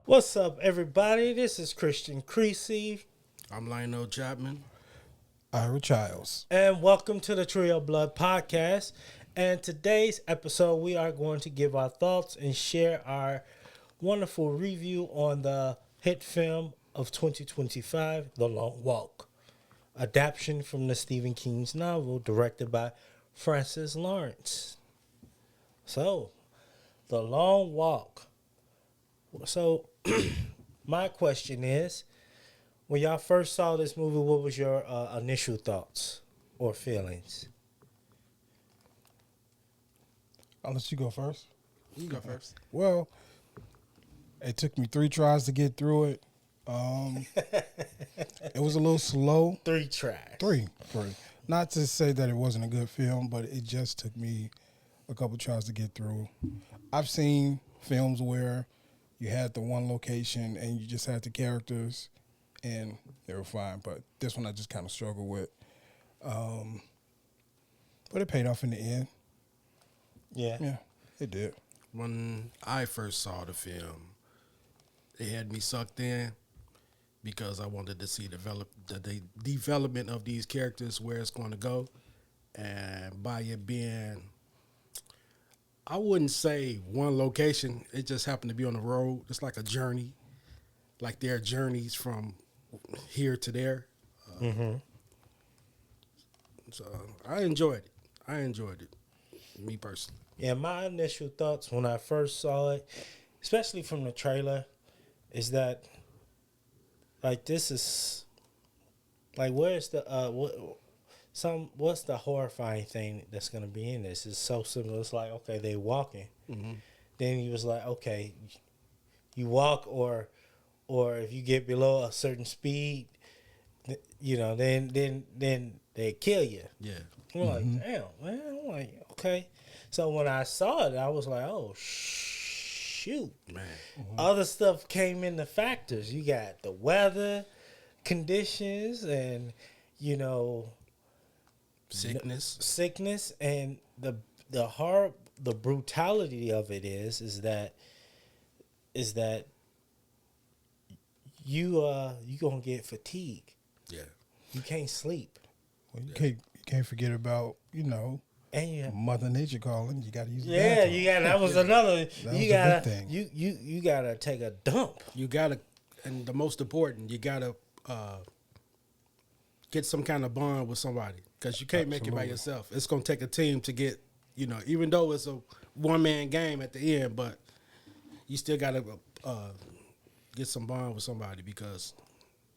What's up, everybody? This is Christian Creasy, I'm Lionel Chapman. Ira Childs. and welcome to the Trio Blood Podcast. And today's episode, we are going to give our thoughts and share our wonderful review on the hit film of 2025, The Long Walk, adaptation from the Stephen King's novel, directed by Francis Lawrence. So, The Long Walk. So, my question is, when y'all first saw this movie, what was your initial thoughts or feelings? I'll let you go first. You go first. Well, it took me 3 tries to get through it. It was a little slow. 3 tracks. Three. Not to say that it wasn't a good film, but it just took me a couple tries to get through. I've seen films where you had the one location and you just had the characters and they were fine. But this one I just kind of struggled with. But it paid off in the end. Yeah. Yeah, it did. When I first saw the film, it had me sucked in because I wanted to see the development of these characters, where it's going to go. And by it being, I wouldn't say one location, it just happened to be on the road. It's like a journey, like their journeys from here to there. So I enjoyed it. Me personally. Yeah, my initial thoughts when I first saw it, especially from the trailer, is that, like, this is, like, where's the, what's the horrifying thing that's going to be in this? It's so simple. It's like, okay, they walking. Mm-hmm. Then he was like, okay, you walk or if you get below a certain speed, then they kill you. Yeah. I'm like, damn, man. I'm like, okay. So when I saw it, I was like, oh, shoot. Man. Other stuff came into factors. You got the weather conditions and, Sickness. And the horror, the brutality of it is that you gonna get fatigued. Yeah. You can't sleep. Well, you can't forget about, And Mother Nature calling. You got to use the yeah, bathroom. you got that was another. That was you a gotta big thing. you gotta take a dump. You gotta, and the most important, you gotta get some kind of bond with somebody, because you can't make it by Absolutely. yourself. It's gonna take a team to get, even though it's a one-man game at the end, but you still gotta get some bond with somebody, because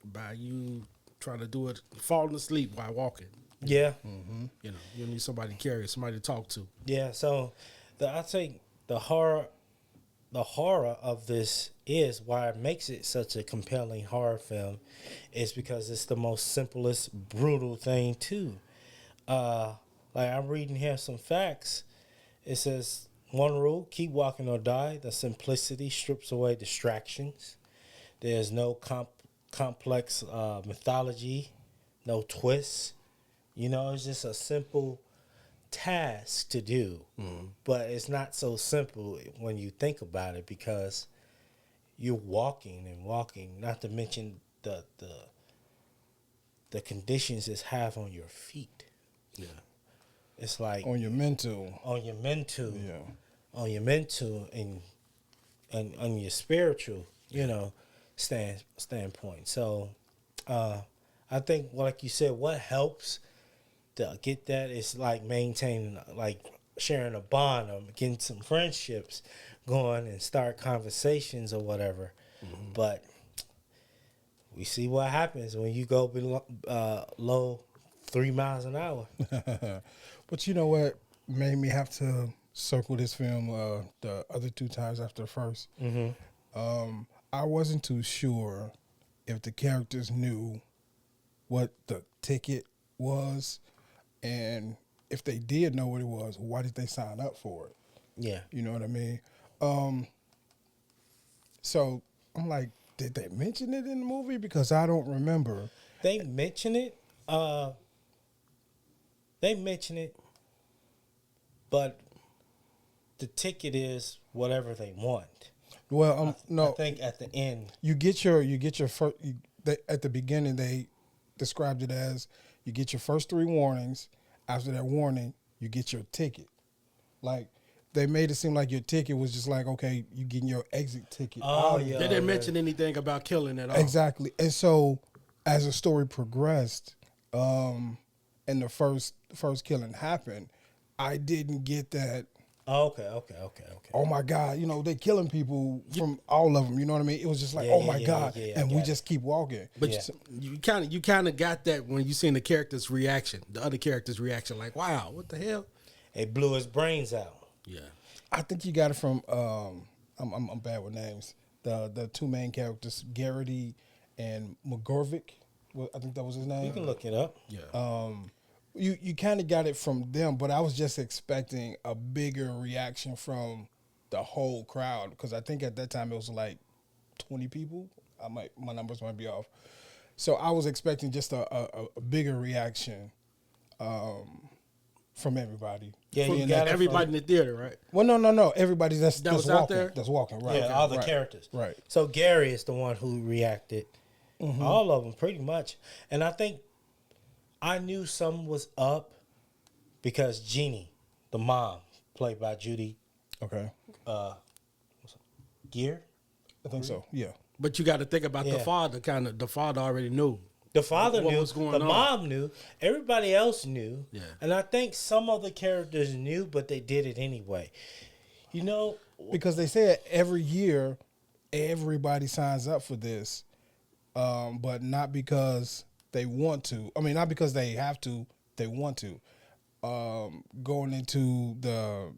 by you trying to do it, falling asleep while walking, Yeah, you need somebody to carry, somebody to talk to. yeah. So I think the horror of this is why it makes it such a compelling horror film, is because it's the most simplest, brutal thing too. Like, I'm reading here some facts. It says, one rule: keep walking or die. The simplicity strips away distractions. There's no complex mythology, no twists. It's just a simple task to do. But it's not so simple when you think about it, because you're walking and walking, not to mention the conditions it's have on your feet. Yeah. It's like On your mental. Yeah. on your mental and on your spiritual, standpoint. So I think, like you said, what helps to get that is like maintaining, like sharing a bond or getting some friendships going and start conversations or whatever. But we see what happens when you go low 3 miles an hour. But you know what made me have to circle this film the other 2 times after the first? I wasn't too sure if the characters knew what the ticket was, and if they did know what it was, why did they sign up for it? Yeah. You know what I mean? So I'm like, did they mention it in the movie? Because I don't remember. They mention it. But the ticket is whatever they want. Well, I no, think at the end. you get your first. At the beginning, they described it as you get your first 3 warnings. After that warning, you get your ticket. Like they made it seem like your ticket was just like, okay, you getting your exit ticket. Oh, out of yeah. it. They didn't mention anything about killing at all. Exactly. And so as the story progressed, and the first killing happened, I didn't get that. Oh, okay. Oh my God, they killing people from all of them. You know what I mean? It was just like, Yeah, oh yeah, my yeah, God, yeah, I and we got just keep walking. But Yeah. you kind of got that when you seen the character's reaction, the other character's reaction, like, wow, what the hell? It blew his brains out. Yeah. I think you got it from. I'm bad with names. The 2 main characters, Garrity and McGorvick. Well, I think that was his name. You can look it up. Yeah. You kind of got it from them, but I was just expecting a bigger reaction from the whole crowd because I think at that time it was like 20 people. My numbers might be off, so I was expecting just a bigger reaction from everybody. Yeah, From you got it Everybody from- in the theater, right? Well, no, everybody that's That was walking, out there? that's walking, right? Yeah, all the right, characters. right? So Gary is the one who reacted. All of them, pretty much. And I think I knew something was up because Jeannie, the mom, played by Judy Okay, Gear. I think so. Yeah, But you got to think about the Yeah. father. The father already knew. The father What knew. was going the on. mom knew. Everybody else knew. Yeah. And I think some of the characters knew, but they did it anyway. You know, because they said every year everybody signs up for this, but not because they want to. I mean, not because they have to. They want to. Going into the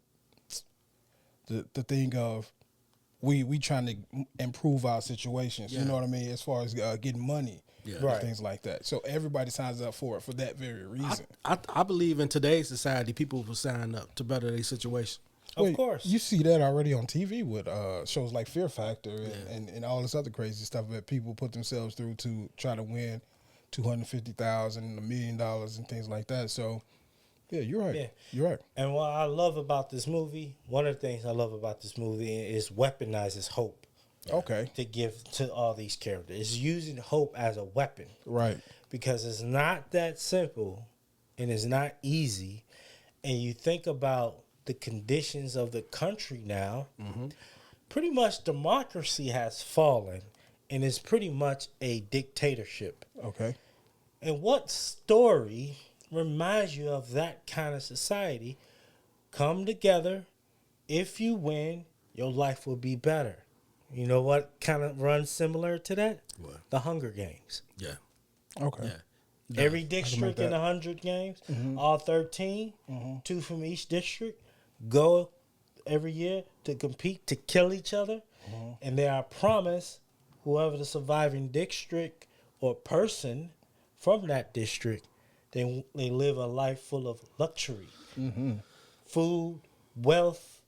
thing of we trying to improve our situations. Yeah. You know what I mean? As far as getting money, Yeah. and Right. things like that. So everybody signs up for it for that very reason. I believe in today's society, people will sign up to better their situation. of Well, course. you see that already on TV with shows like Fear Factor and all this other crazy stuff that people put themselves through to try to win $250,000, $1 million, and things like that. So, yeah, you're right. Yeah. You're right. And what I love about this movie, one of the things I love about this movie is weaponizes hope Okay. to give to all these characters. It's using hope as a weapon Right. because it's not that simple and it's not easy. And you think about the conditions of the country now, pretty much democracy has fallen and it's pretty much a dictatorship. Okay. And what story reminds you of that kind of society? Come together. If you win, your life will be better. You know what kind of runs similar to that? What? The Hunger Games. Yeah. Okay. Yeah. Every district in that. the 100 games, all 13, 2 from each district, go every year to compete to kill each other. And they are promised whoever the surviving district or person from that district, they live a life full of luxury, food, wealth,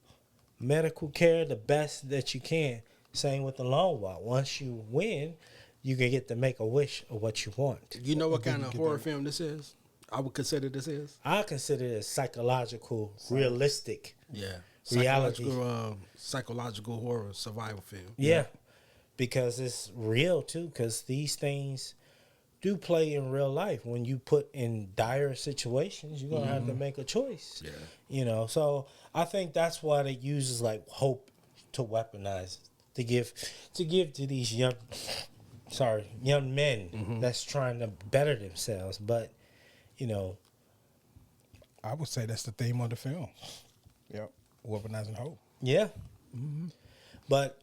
medical care, the best that you can. Same with the long walk. Once you win, you can get to make a wish of what you want. You know what kind of horror film this is? I would consider this is. I consider it psychological, realistic. Yeah. Reality. Psychological horror survival film. Yeah. Because it's real too, because these things do play in real life. When you put in dire situations, you're going to have to make a choice. Yeah. You know, so I think that's why it uses like hope to weaponize, to give to these young men that's trying to better themselves. But, you know, I would say that's the theme of the film. Yep. Weaponizing hope. yeah. But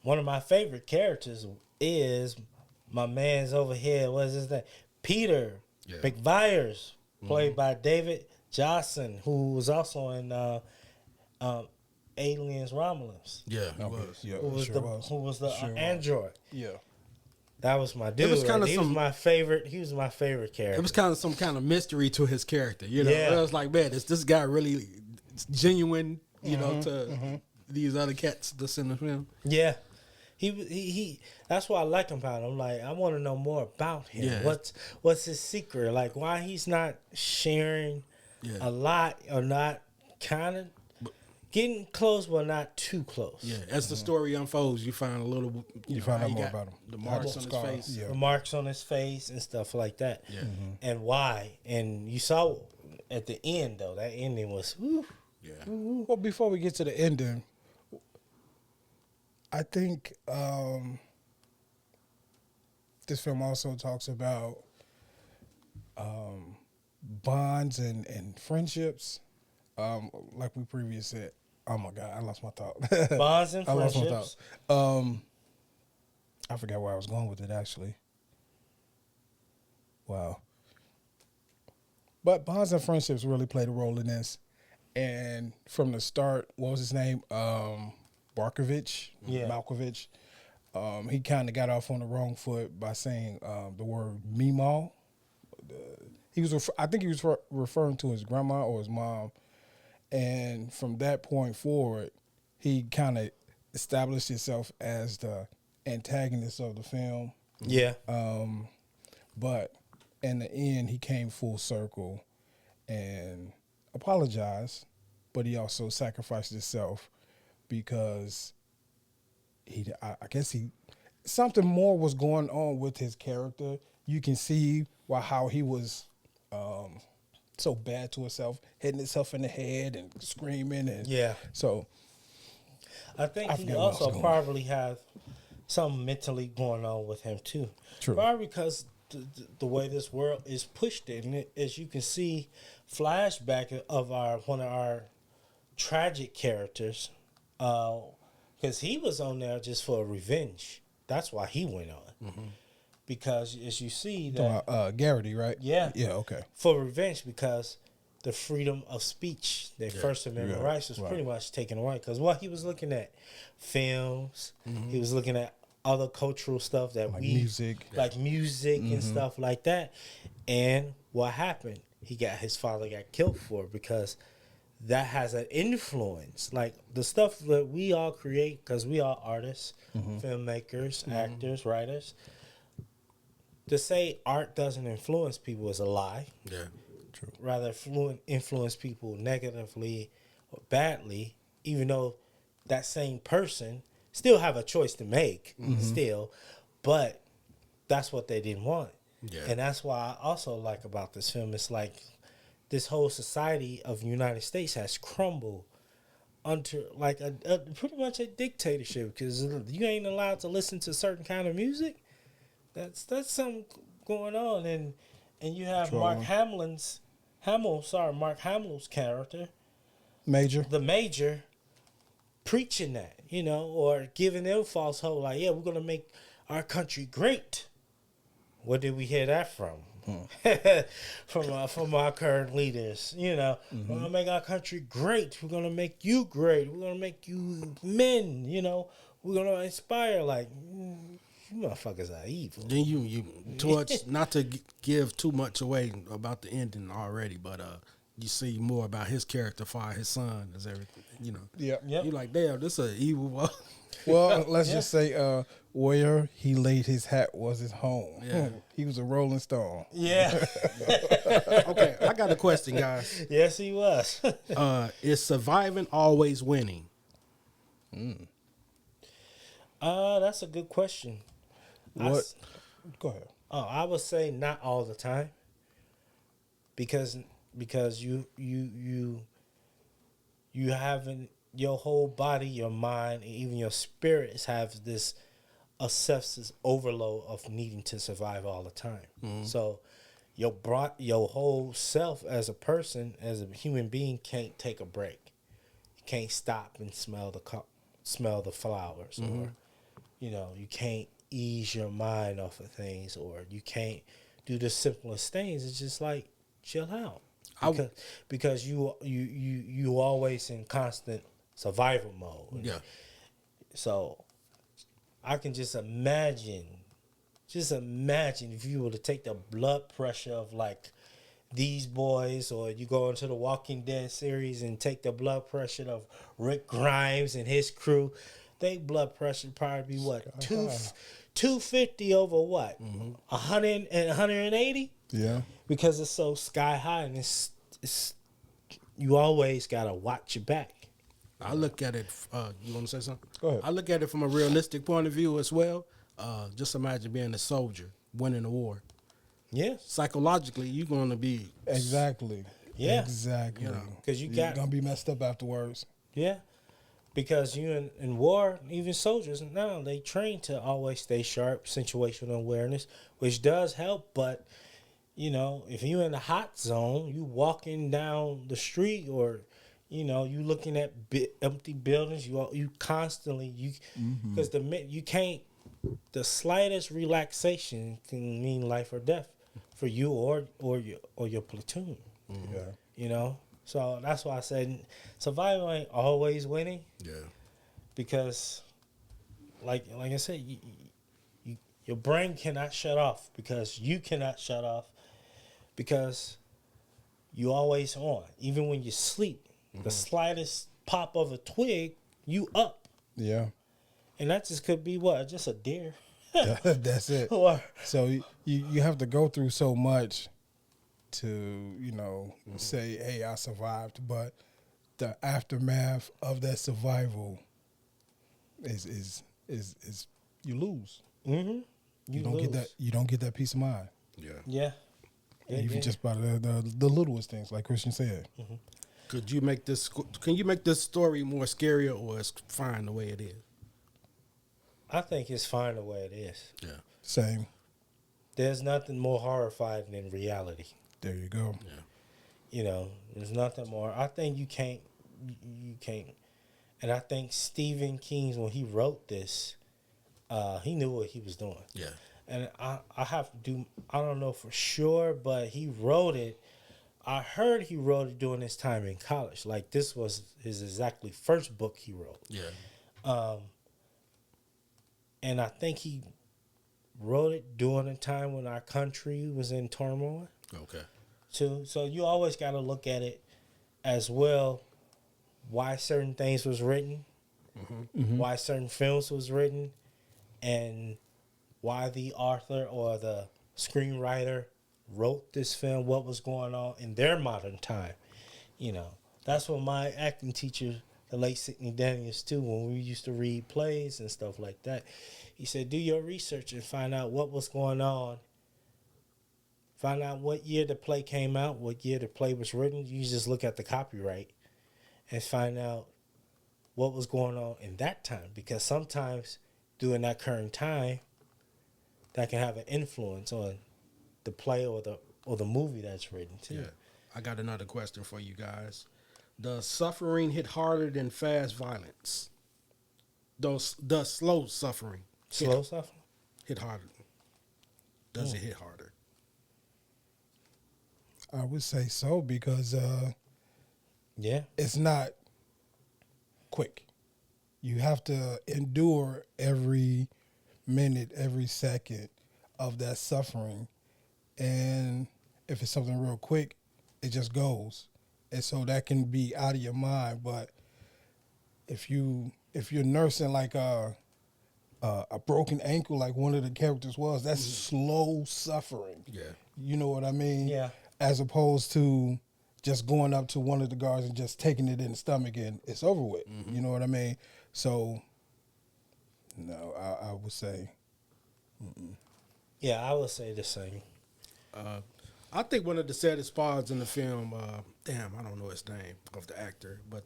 one of my favorite characters is my man's over here. What is his name? Peter Yeah. McViers, played by David Johnson, who was also in Aliens Romulans. Yeah. It Okay. was. Yeah. Who was sure the was. who was the Sure was. android? Yeah. That was my dude. was kinda he was some- my favorite. He was my favorite character. It was kind of some kind of mystery to his character. You know, Yeah. it was like, man, is this guy really genuine? You know, to these other cats that's in the film. Yeah. He that's why I like him about him. I'm like, I want to know more about him. Yeah. What's his secret? Like why he's not sharing Yeah. a lot or not kind of getting close, but not too close. Yeah, as the story unfolds, you find a little. You know, find how out he more got about him. the How marks the on his scar, face. yeah. The marks on his face and stuff like that. Yeah. And why? And you saw at the end though, that ending was whew. Yeah. Well, before we get to the ending, I think this film also talks about bonds and friendships. Like we previously said. Oh my God, I lost my thought. Bonds and I lost my friendships. thought. I forgot where I was going with it actually. Wow. But bonds and friendships really played a role in this. And from the start, what was his name? Barkovich, Yeah. Malkovich. He kind of got off on the wrong foot by saying the word Meemaw. He was, I think he was referring to his grandma or his mom. And from that point forward, he kind of established himself as the antagonist of the film. Yeah. But in the end, he came full circle and apologized, but he also sacrificed himself because I guess something more was going on with his character. You can see how he was so bad to himself, hitting himself in the head and screaming, and Yeah. So I think I he forget where I was also going. probably have something mentally going on with him too. True. Probably because the way this world is pushed in it, as you can see, flashback of one of our tragic characters, because he was on there just for revenge. That's why he went on. Because as you see that Garrity, right? Yeah. Yeah. Okay. for revenge, because the freedom of speech, their First Amendment Yeah, rights was right. pretty much taken away. Because what he was looking at, films, he was looking at other cultural stuff that Like we music. like music and stuff like that. And what happened? His father got killed for it, because that has an influence. Like the stuff that we all create, because we are artists, filmmakers, actors, writers. To say art doesn't influence people is a lie. Yeah. Rather influence people negatively or badly, even though that same person still have a choice to make still, but that's what they didn't want. Yeah. And that's why I also like about this film, it's like this whole society of the United States has crumbled under like a pretty much a dictatorship, because you ain't allowed to listen to certain kind of music. That's something going on. And you have Mark Hamill's character, Major. the Major, preaching that, or giving them false hope, like, yeah, we're gonna make our country great. Where did we hear that from? From our current leaders, we're gonna make our country great. We're gonna make you great. We're gonna make you men. We're gonna inspire. Like, you motherfuckers are evil. Then you towards not to give too much away about the ending already, but you see more about his character, his son, as everything. Yeah. Yep. You like, damn, this is an evil one. Well, let's just say where he laid his hat was his home. Yeah. He was a Rolling Stone. Yeah. Okay, I got a question, guys. Yes, he was. Is surviving always winning? That's a good question. What? Go ahead. I would say not all the time, because you haven't, your whole body, your mind, and even your spirits have this obsessive overload of needing to survive all the time. So your whole self as a person, as a human being, can't take a break. You can't stop and smell the flowers, or you can't ease your mind off of things, or you can't do the simplest things. It's just like chill out, because you always in constant survival mode. Yeah. So I can just imagine if you were to take the blood pressure of like these boys, or you go into the Walking Dead series and take the blood pressure of Rick Grimes and his crew. They blood pressure probably be what, 250 over what, 100 and 180, Yeah. because it's so sky high, and it's you always gotta watch your back. I look at it. You want to say something? Go ahead. I look at it from a realistic point of view as well. Just imagine being a soldier, winning a war. Yeah, Psychologically, you're going to be Exactly. Yeah. Exactly. You know, because you You're got gonna be messed up afterwards. yeah, because you in war, even soldiers now they train to always stay sharp, situational awareness, which does help. But you know, if you in a hot zone, you walking down the street or you looking at empty buildings. You constantly because you can't. The slightest relaxation can mean life or death for you or your platoon. Yeah. You know, so that's why I said survival ain't always winning yeah. because, like I said, your brain cannot shut off because you cannot shut off because you always on. Even when you sleep, the slightest pop of a twig, you up, Yeah. and that just could be what just a deer. That's it. Or So you have to go through so much to say, hey, I survived, but the aftermath of that survival is you lose. you don't get lose. that. You don't get that peace of mind. Yeah. Yeah. Even just by the littlest things, like Christian said. Could you make this? Can you make this story more scarier, or it's fine the way it is? I think it's fine the way it is. Yeah. Same. There's nothing more horrifying than reality. There you go. Yeah. There's nothing more. I think you can't, and I think Stephen King, when he wrote this, he knew what he was doing. Yeah. And I don't know for sure, but he wrote it. I heard he wrote it during his time in college. Like this was his exactly first book he wrote. Yeah. And I think he wrote it during a time when our country was in turmoil Okay. too. So you always got to look at it as well, why certain things was written, why certain films was written, and why the author or the screenwriter wrote this film, what was going on in their modern time. That's what my acting teacher, the late Sidney Daniels too, when we used to read plays and stuff like that, he said, do your research and find out what was going on. Find out what year the play came out, what year the play was written. You just look at the copyright and find out what was going on in that time. Because sometimes during that current time, that can have an influence on the play or the movie that's written too. Yeah. I got another question for you guys. Does suffering hit harder than fast violence? Does slow suffering Slow suffering? hit harder? Does it hit harder? I would say so because Yeah. it's not quick. You have to endure every minute, every second of that suffering. And if it's something real quick, it just goes. And so that can be out of your mind. But if you're nursing like a broken ankle, like one of the characters was, that's slow suffering. Yeah. You know what I mean? Yeah. As opposed to just going up to one of the guards and just taking it in the stomach and it's over with. You know what I mean? So, no, I would say. Yeah, I would say the same. I think one of the saddest parts in the film, I don't know his name of the actor, but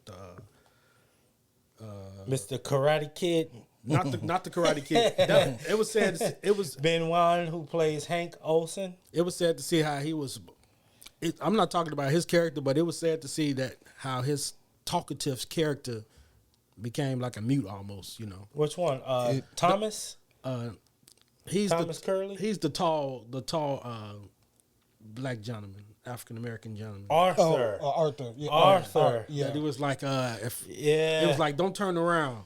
Mr. Karate Kid, not the Karate Kid. It was sad. It was Ben Wan, who plays Hank Olsen. It was sad to see how he was. I'm not talking about his character, but it was sad to see that how his talkative character became like a mute almost. Which one? Thomas? He's Thomas Curley? He's the tall black gentleman, African American gentleman. Arthur. Arthur. Yeah, Arthur. Yeah. That it was like Yeah. it was like don't turn around.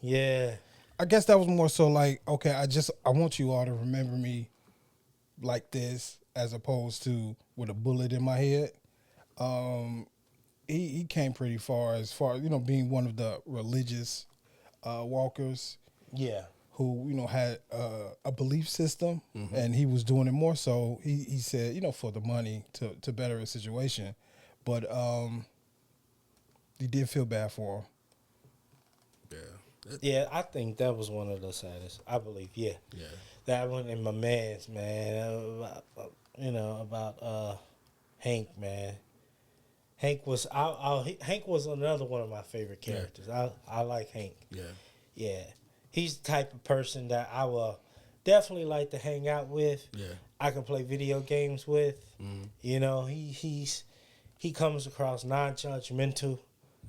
Yeah. I guess that was more so like, okay, I want you all to remember me like this as opposed to with a bullet in my head. He came pretty far as being one of the religious walkers Yeah. who had a belief system, and he was doing it more so. He said, for the money to better his situation, but actually did feel bad for him. Yeah. Yeah, I think that was one of the saddest. I believe, yeah. Yeah. That one and my man's, man. About Hank, man. Hank was another one of my favorite characters. I like Hank. Yeah. Yeah, he's the type of person that I will definitely like to hang out with. Yeah. I can play video games with. Mhm. You know, he comes across non-judgmental.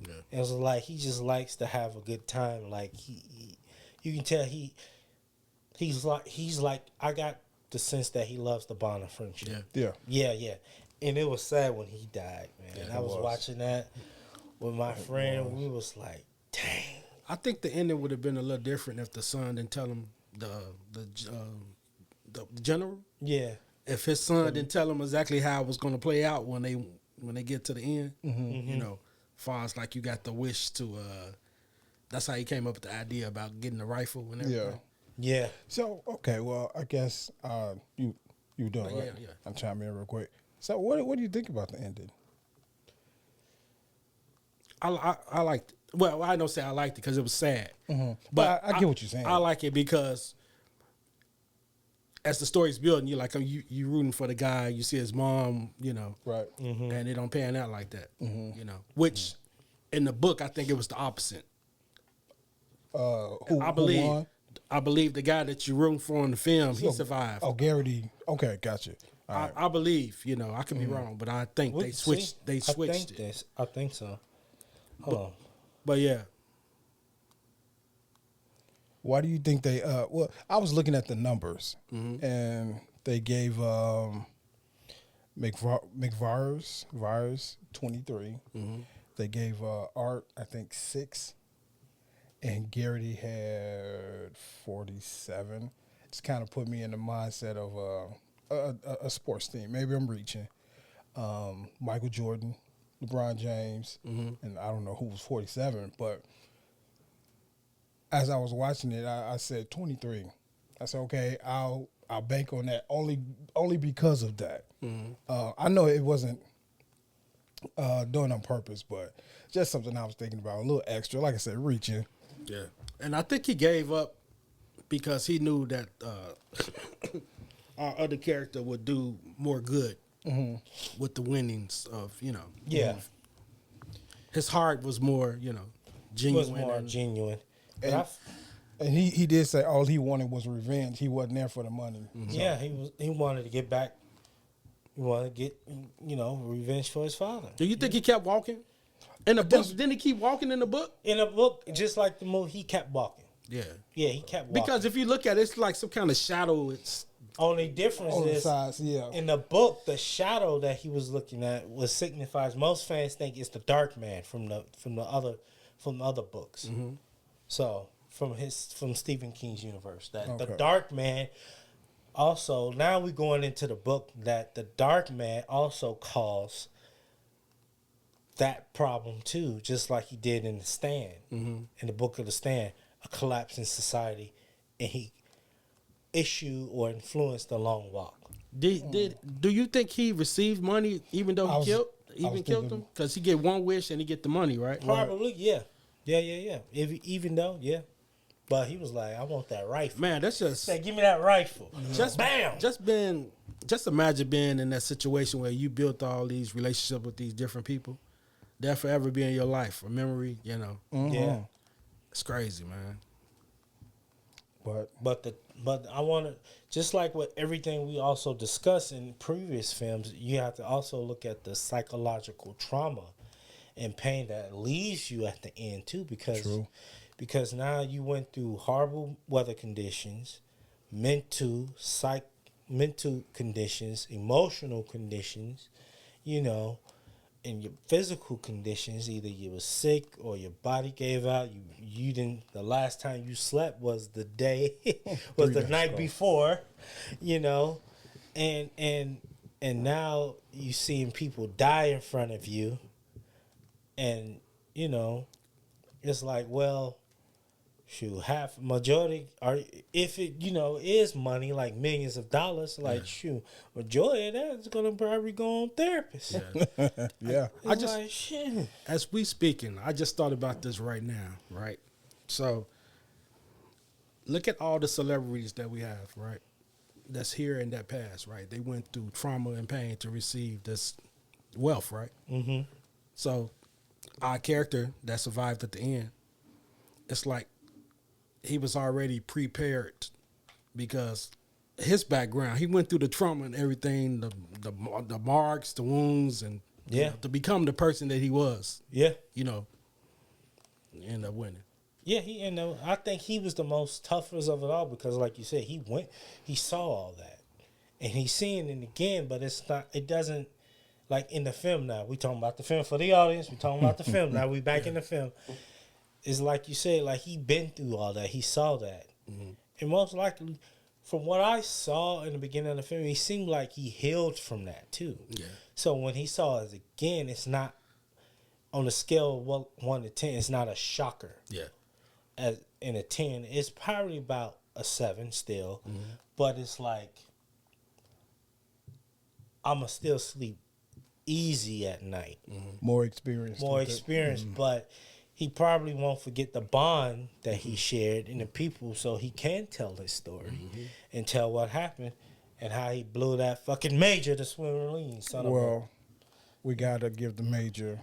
Yeah. It's like he just likes to have a good time. Like you can tell he's like I got the sense that he loves the bond of friendship. Yeah. Yeah. And it was sad when he died, man. Yeah, I was it was. watching watching that with my friend. We was like, dang. I think the ending would have been a little different if the son didn't tell him the general. Yeah. If his son didn't tell him exactly how it was going to play out when they get to the end, you know, far as like you got the wish to. That's how he came up with the idea about getting the rifle and everything. Yeah. Yeah. So okay, well, I guess you doing Yeah, right. yeah. I'm chime in real quick. So what do you think about the ending? I liked it. Well, I don't say I liked it because it was sad. But I get what you're saying. I like it because as the story's building, you're like, you rooting for the guy. You see his mom, you know, Right. and it don't pan out like that, you know. Which in the book, I think it was the opposite. Who, I believe, who won? I believe the guy that you rooting for in the film, he So- survived. Oh, Garrity. Okay, gotcha. All right. I believe, you know, I could be wrong, but I think they switched. They switched it. I think so. Hold on. But yeah, Why do you think they? Well, I was looking at the numbers, and they gave McVars 23. They gave Art, I think, 6, and Garrity had 47. It's kind of put me in the mindset of a sports team. Maybe I'm reaching. Michael Jordan, LeBron James, and I don't know who was 47, but as I was watching it, I said 23. I said, okay, I'll bank on that only because of that. I know it wasn't done on purpose, but just something I was thinking about, a little extra. Like I said, reaching. yeah, and I think he gave up because he knew that our other character would do more good with the winnings of, you know. Yeah. His heart was more, you know, It genuine. was more and- genuine. But And- And he did say all he wanted was revenge. He wasn't there for the money. yeah, he wanted to get back. He wanted to get, revenge for his father. Do you think he kept walking? In the book, didn't he keep walking in the book? In the book, just like the movie, he kept walking. Yeah. Yeah, he kept walking. Because if you look at it, it's like some kind of shadow. It's Only difference On the is sides, yeah. in the book, the shadow that he was looking at was signifies. Most fans think it's the Dark Man from the other books. So from Stephen King's universe, that the Okay. Dark Man. Also, now we're going into the book that the Dark Man also caused that problem too, just like he did in the Stand, in the book of the Stand, a collapse in society, and he issued or influenced the Long Walk. do you think he received money even though I he was killed him? thinking- Because he get one wish and he get the money, right? Probably, yeah. Even though, yeah. But he was like, I want that rifle. Man, that's just Say, give me that rifle. just Bam. just imagine being in that situation where you built all these relationships with these different people. They'll forever be in your life, a memory. You know, Yeah. it's crazy, man. But I want to, just like with everything we also discussed in previous films, you have to also look at the psychological trauma and pain that leaves you at the end too, because now you went through horrible weather conditions, mental conditions, emotional conditions, and your physical conditions. Either you were sick or your body gave out. You didn't. The last time you slept was the day, was the night before, and now you seeing people die in front of you, and it's like, well, shoot, half majority are, if it is money like millions of dollars, like shoot, majority of that is gonna probably go on therapists. Yeah. Yeah. It's like shit. As we speaking, I just thought about this right now, right? So, look at all the celebrities that we have, right? That's here and that passed, right? They went through trauma and pain to receive this wealth, right? Mm-hmm. So, our character that survived at the end, it's like he was already prepared because his background, he went through the trauma and everything, the marks, the wounds, and to become the person that he was. Yeah. End up winning. Yeah, I think he was the most toughest of it all because, like you said, he saw all that, and he's seeing it again. But it doesn't, like in the film now. We talking about the film for the audience. We talking about the film now. We back in the film. It's like you said, like he been through all that. He saw that, and most likely, from what I saw in the beginning of the film, he seemed like he healed from that too. Yeah. So when he saw it again, it's not on a scale of 1 to 10. It's not a shocker. Yeah. As in a 10, it's probably about a 7 still, but it's like I'ma still sleep easy at night. More experience. But he probably won't forget the bond that he shared in the people, so he can tell his story and tell what happened and how he blew that fucking major to Swimmerline, son of a. Well, we gotta give the major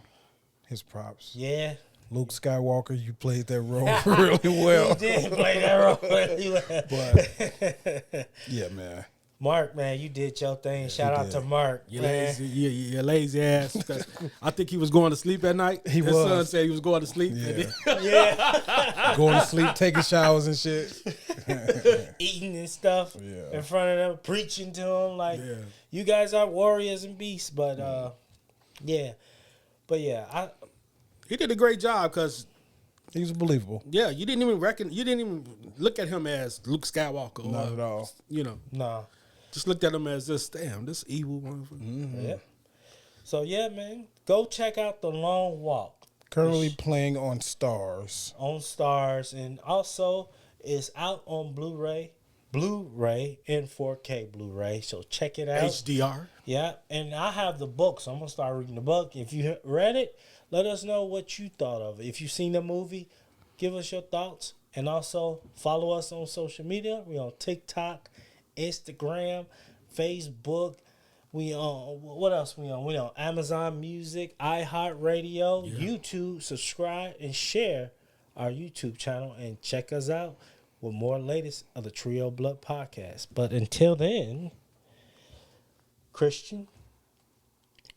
his props. Yeah. Luke Skywalker, you played that role really well. He did play that role really well. But yeah, man. Mark, man, you did your thing. Shout out to Mark. You man. lazy ass. I think he was going to sleep at night. His son said he was going to sleep. Yeah. Going to sleep, taking showers and shit. Eating and stuff in front of them, preaching to them like, you guys are warriors and beasts. But, he did a great job because he was believable. Yeah, you didn't even look at him as Luke Skywalker. Not at all. Nah. Just looked at him as this evil motherfucker. Yeah. So man, go check out The Long Walk. Currently playing on Stars. On Stars, and also is out on Blu-ray and 4K Blu-ray. So check it out. HDR. Yeah, and I have the book, so I'm gonna start reading the book. If you read it, let us know what you thought of it. If you've seen the movie, give us your thoughts. And also follow us on social media. We on TikTok, Instagram, Facebook. We on, what else we on? We on Amazon Music, iHeartRadio, YouTube. Subscribe and share our YouTube channel and check us out with more latest of the Trio Blood podcast. But until then, Christian,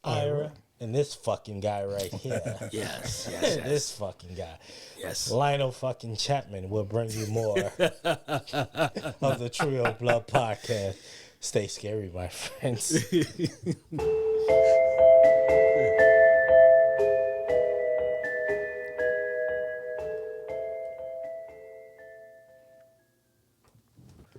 Ira, and this fucking guy right here. Yes. This fucking guy. Yes. Lionel fucking Chapman will bring you more of the Trio Blood podcast. Stay scary, my friends.